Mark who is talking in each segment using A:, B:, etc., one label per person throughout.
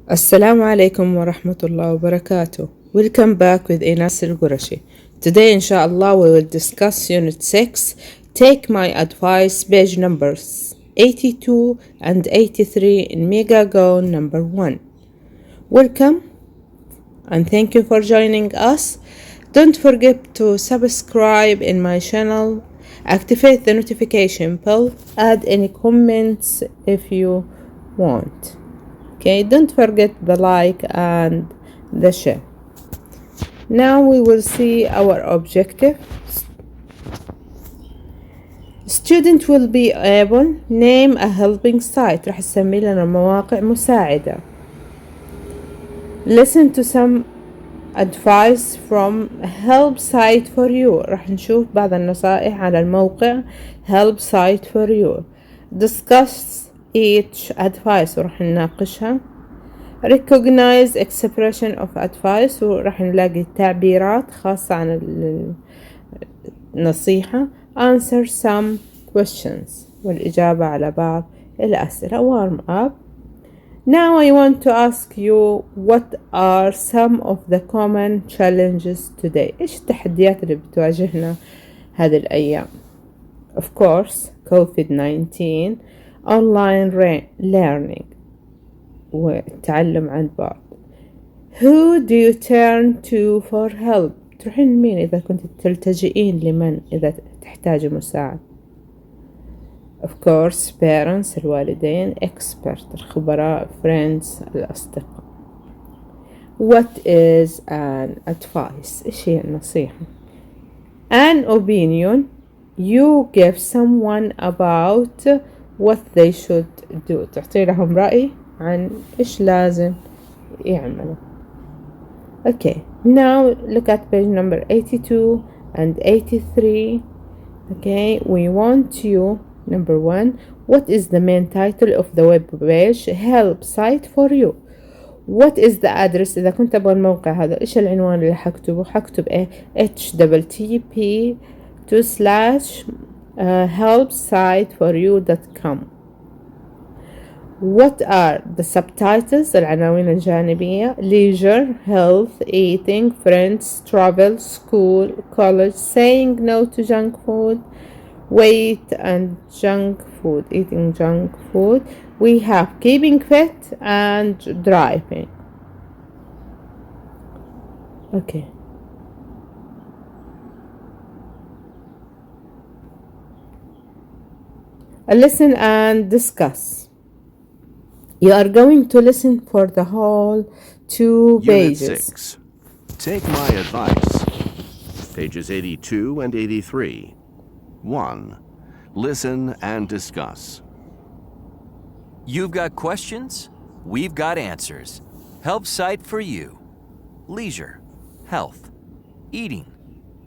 A: Assalamu alaikum wa rahmatullahi wa barakatuh. Welcome back with Inaas Alqurashi. Today, inshallah, we will discuss Unit 6, Take My Advice, page numbers 82 and 83 in Mega Go number 1. Welcome and thank you for joining us. Don't forget to subscribe in my channel, activate the notification bell, add any comments if you want. Okay, don't forget the like and the share. Now we will see our objective. Student will be able name a helping site. راح نسمي لنا مواقع مساعدة. Listen to some advice from help site for you. راح نشوف بعض النصائح على الموقع help site for you. Discuss each advice وراح نناقشها. recognize expression of advice وراح نلاقي تعبيرات خاصة عن النصيحة. answer some questions والإجابة على بعض الأسئلة. warm up. Now I want to ask you, what are some of the common challenges today? إيش التحديات اللي بتواجهنا هذه الأيام؟ of course COVID-19, online learning والتعلم عن بعد. Who do you turn to for help? تروحين لمين إذا كنت تلتجئين لمن إذا تحتاج مساعدة؟ of course parents الوالدين, expert الخبراء, friends الأصدقاء. What is an advice? إيش هي النصيحة؟ an opinion you give someone about what they should do. تعطي لهم رأي عن إيش لازم يعملوا. Okay, now look at page number 82 and 83. Okay, we want you, number 1, what is the main title of the web page? Help site for you. What is the address? إذا كنت أبغى الموقع هذا إيش العنوان اللي حكتبه؟ حكتب إيه http://helpsiteforyou.com. What are the subtitles? العناوين الجانبية: leisure, health, eating, friends, travel, school, college, saying no to junk food, weight and junk food, eating junk food. We have keeping fit and driving. Okay. Listen and discuss. You are going to listen for the whole 2 pages.
B: Unit 6. Take my advice. Pages 82 and 83. 1. Listen and discuss.
C: You've got questions? We've got answers. Help site for you. Leisure, health, eating,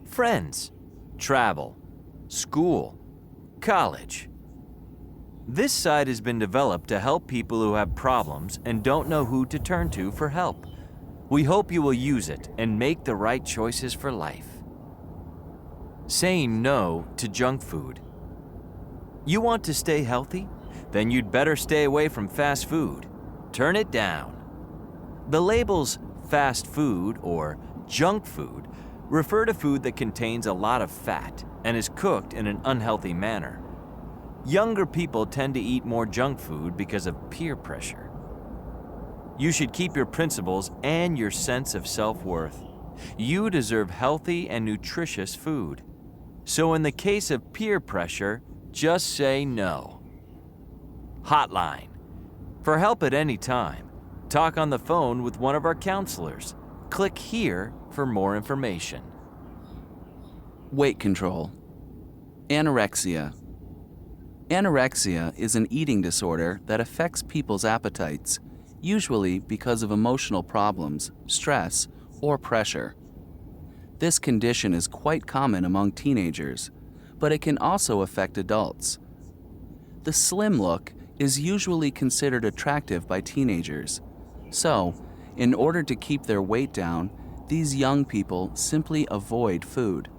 C: friends, travel, school, college. This site has been developed to help people who have problems and don't know who to turn to for help. We hope you will use it and make the right choices for life. Saying no to junk food. You want to stay healthy? Then you'd better stay away from fast food. Turn it down. The labels fast food or junk food refer to food that contains a lot of fat and is cooked in an unhealthy manner. Younger people tend to eat more junk food because of peer pressure. You should keep your principles and your sense of self-worth. You deserve healthy and nutritious food. So in the case of peer pressure, just say no. Hotline. For help at any time, talk on the phone with one of our counselors. Click here for more information.
D: Weight control. Anorexia. Anorexia is an eating disorder that affects people's appetites, usually because of emotional problems, stress, or pressure. This condition is quite common among teenagers, but it can also affect adults. The slim look is usually considered attractive by teenagers, so, in order to keep their weight down, these young people simply avoid food.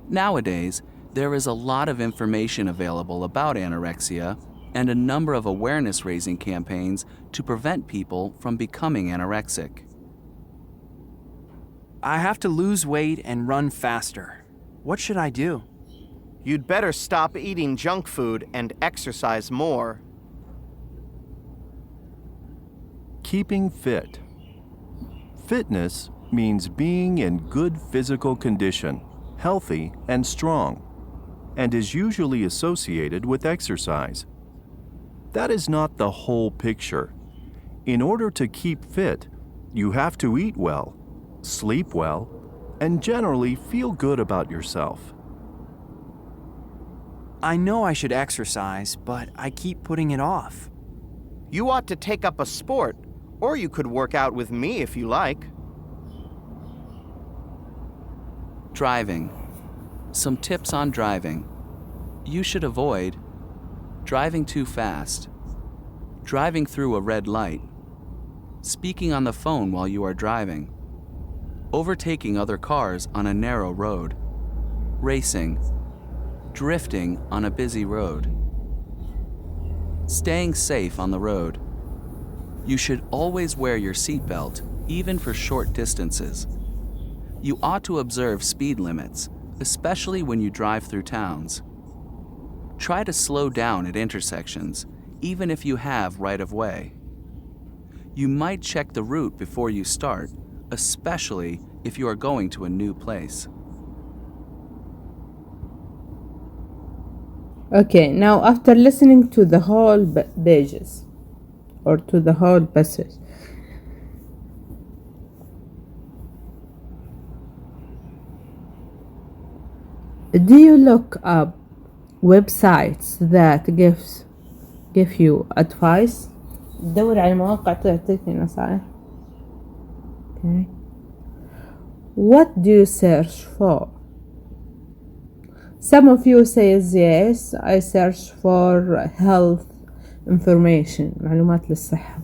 D: Nowadays, there is a lot of information available about anorexia, and a number of awareness-raising campaigns to prevent people from becoming anorexic.
E: I have to lose weight and run faster. What should I do?
F: You'd better stop eating junk food and exercise more.
G: Keeping fit. Fitness means being in good physical condition, healthy and strong, and is usually associated with exercise. That is not the whole picture. In order to keep fit, you have to eat well, sleep well, and generally feel good about yourself.
E: I know I should exercise, but I keep putting it off.
F: You ought to take up a sport, or you could work out with me if you like.
D: Driving. Some tips on driving. You should avoid driving too fast, driving through a red light, speaking on the phone while you are driving, overtaking other cars on a narrow road, racing, drifting on a busy road, staying safe on the road. You should always wear your seatbelt, even for short distances. You ought to observe speed limits, especially when you drive through towns. Try to slow down at intersections, even if you have right-of-way. You might check the route before you start, especially if you are going to a new place.
A: Okay, now after listening to the whole pages or to the whole passage, do you look up websites that give you advice? دور على مواقع تعطيك نصائح. Okay. What do you search for? Some of you says yes, I search for health information, معلومات للصحة.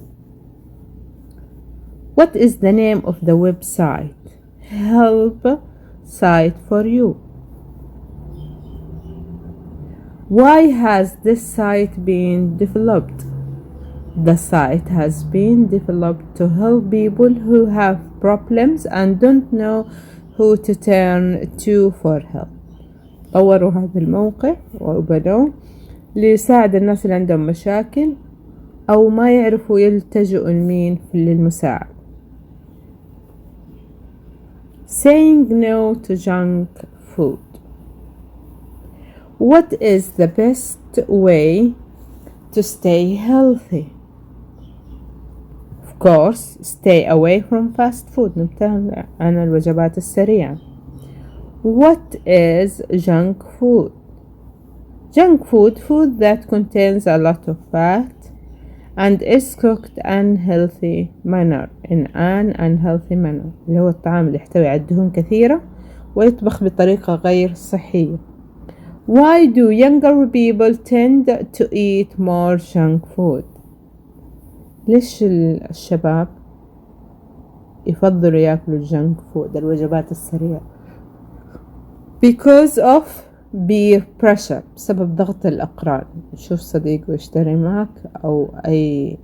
A: What is the name of the website? Help site for you. Why has this site been developed? The site has been developed to help people who have problems and don't know who to turn to for help. طوروا هذا الموقع وبنوه ليساعد الناس اللي عندهم مشاكل أو ما يعرفوا يلتجئوا لمين للمساعدة. Saying no to junk food. What is the best way to stay healthy? Of course, stay away from fast food. نبتعد عن الوجبات السريعة. What is junk food? Junk food, food that contains a lot of fat and is cooked unhealthy manner, in an unhealthy manner. اللي هو الطعام اللي يحتوي على دهون كثيرة ويطبخ بطريقة غير صحية. Why do younger people tend to eat more junk food? ليش الشباب يفضلوا ياكلوا الجنك فود الوجبات السريعة؟ Because of peer pressure، بسبب ضغط الأقران. شوف صديق ويشتري معك أو أي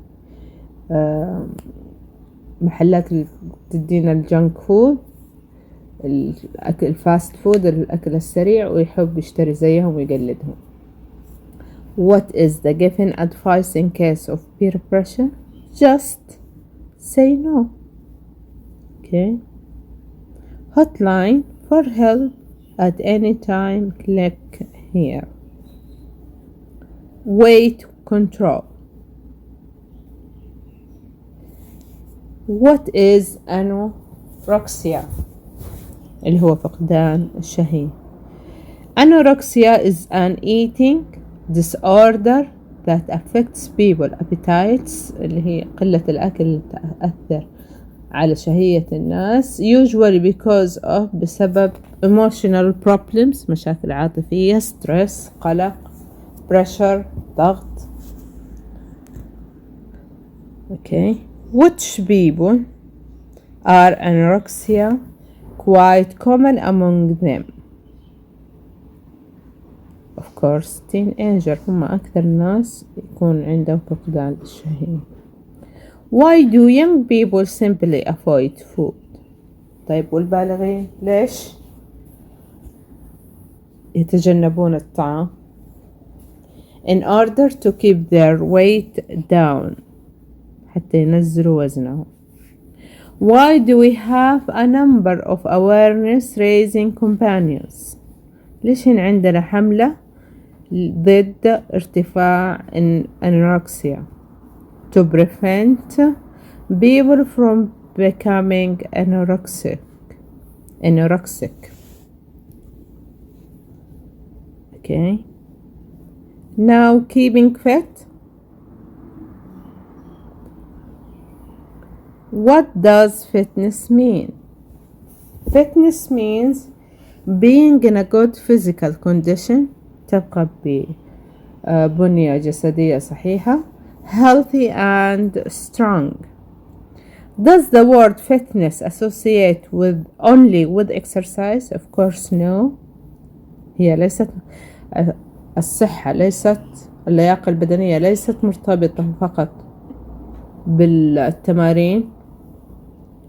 A: محلات اللي تدينا الجنك فود، الأكل الفاست فود، الأكل السريع، ويحب يشتري زيهم ويقلدهم. What is the given advice in case of peer pressure? Just say no. Okay. Hotline for help at any time, click here. Weight control. What is anorexia? اللي هو فقدان الشهية. Anorexia is an eating disorder that affects people appetites، اللي هي قلة الأكل تأثر على شهية الناس، usually because of بسبب emotional problems، مشاكل عاطفية، stress، قلق، pressure، ضغط. Okay. Which people are anorexia quite common among them? of course teenager هم أكثر ناس يكون عندهم فقدان الشهية. Why do young people simply avoid food؟ طيب والبالغين ليش يتجنبون الطعام؟ In order to keep their weight down، حتى ينزلوا وزنهم. Why do we have a number of awareness raising companions؟ ليش هنا عندنا حملة ضد ارتفاع anorexia to prevent people from becoming anorexic. Okay. Now keeping fit. What does fitness mean? Fitness means being in a good physical condition، تبقى ببنية جسدية صحيحة، healthy and strong. Does the word fitness associate only with exercise? Of course no. هي ليست الصحة، ليست اللياقة البدنية ليست مرتبطة فقط بالتمارين.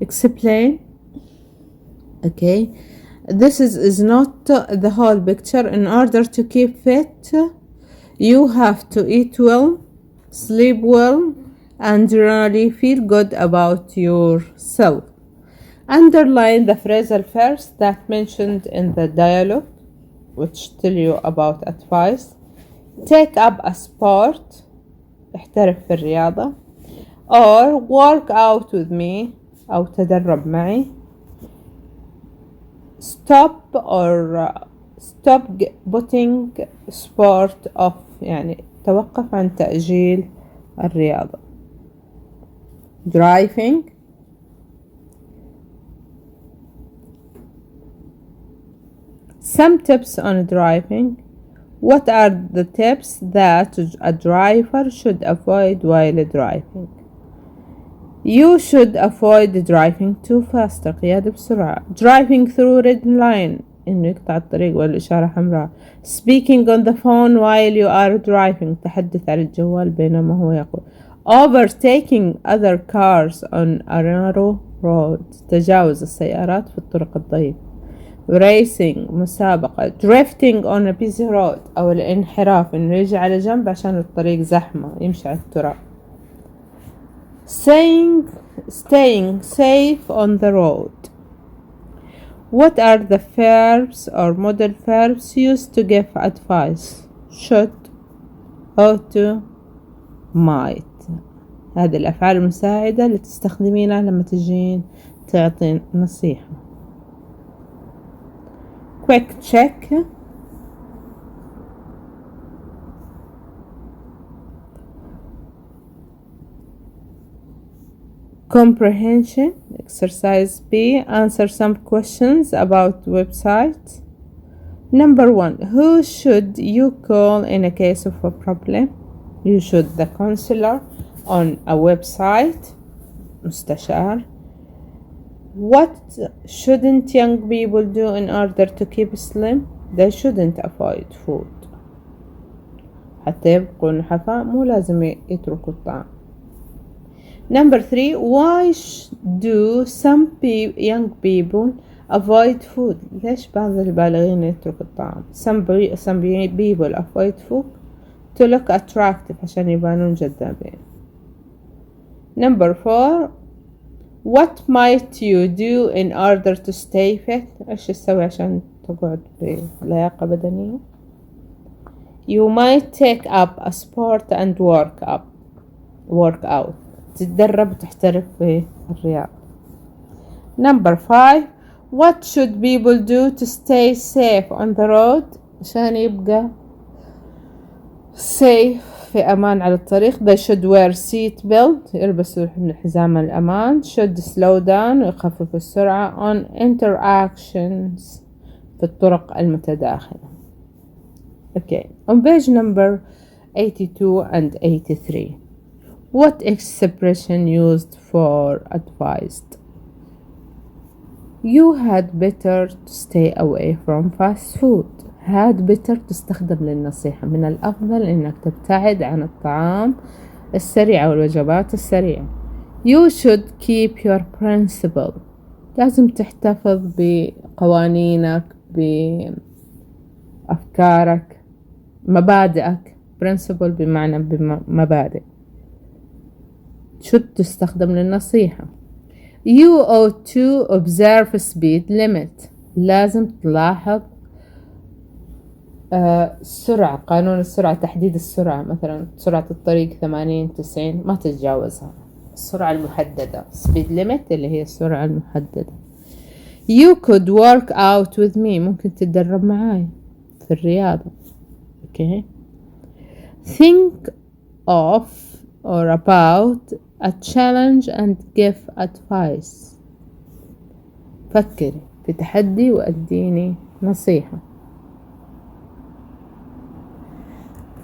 A: Explain. Okay. This is not the whole picture. In order to keep fit, you have to eat well, sleep well, and generally feel good about yourself. Underline the phrasal verbs that mentioned in the dialogue, which tell you about advice. Take up a sport، احترف في الرياضة. Or work out with me، أو تدرب معي. Stop putting sport off، يعني توقف عن تأجيل الرياضة. Driving. Some tips on driving. What are the tips that a driver should avoid while driving? You should avoid driving too fast، القيادة بسرعة. Driving through red line، إنه يقطع الطريق والإشارة حمراء. Speaking on the phone while you are driving، تحدث على الجوال بينما هو يقود. Overtaking other cars on a narrow road، تجاوز السيارات في الطرق الضيقة. Racing، مسابقة. Drifting on a busy road، أو الانحراف، إنه يجي على جنب عشان الطريق زحمة يمشي على التراب. Staying safe on the road. What are the verbs or modal verbs used to give advice? Should, ought to, might. هذه الأفعال المساعدة اللي تستخدمينها لما تجين تعطين نصيحة. Quick check. Comprehension. Exercise B. Answer some questions about websites. Number 1. Who should you call in a case of a problem? You should the counselor on a website. مستشار. What shouldn't young people do in order to keep slim? They shouldn't avoid food. حتى يبقوا نحفاء مو لازم يتركوا الطعام. Number 3. Why do some young people avoid food? ليش بعض البالغين يتركوا الطعام؟ Some people avoid food to look attractive، عشان يبانون جذابين. Number 4. What might you do in order to stay fit؟ إيش تسوي عشان تقعد بلياقة بدنية؟ You might take up a sport and work out. تتدرب وتحترف في الرياضة. Number 5. What should people do to stay safe on the road؟ عشان يبقى safe، في أمان على الطريق. They should wear seat belt، يلبسوا حزام الأمان. should slow down، ويخففوا السرعة. on interactions، في الطرق المتداخلة. Okay. On page number 82 and 83. What expression used for advised? You had better to stay away from fast food. had better تستخدم للنصيحة. من الأفضل إنك تبتعد عن الطعام السريع أو الوجبات السريعة. You should keep your principle. لازم تحتفظ بقوانينك، بأفكارك، مبادئك. principle بمعنى مبادئ. should تستخدم للنصيحة. You ought to observe speed limit. لازم تلاحظ السرعة، قانون السرعة، تحديد السرعة. مثلا سرعة الطريق 80-90 ما تتجاوزها. السرعة المحددة speed limit اللي هي السرعة المحددة. You could work out with me. ممكن تتدرب معاي في الرياضة. okay. Think of or about a challenge and give advice. فكري في تحدي وأديني نصيحة.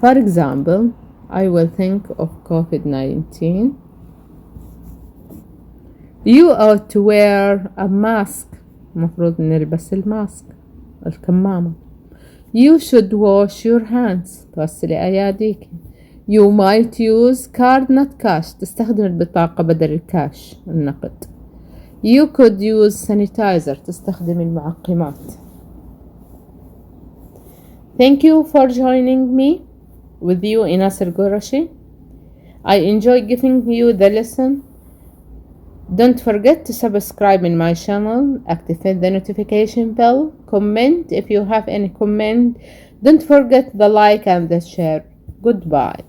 A: For example, I will think of COVID-19. You ought to wear a mask. مفروض نلبس الماسك، الكمامة. You should wash your hands. تغسلي أيديك. You might use card not cash. تستخدم البطاقة بدل الكاش، النقد. You could use sanitizer. تستخدم المعقمات. Thank you for joining me with you, Inaas Alqurashi. I enjoy giving you the lesson. Don't forget to subscribe in my channel, activate the notification bell, comment if you have any comment. Don't forget the like and the share. Goodbye.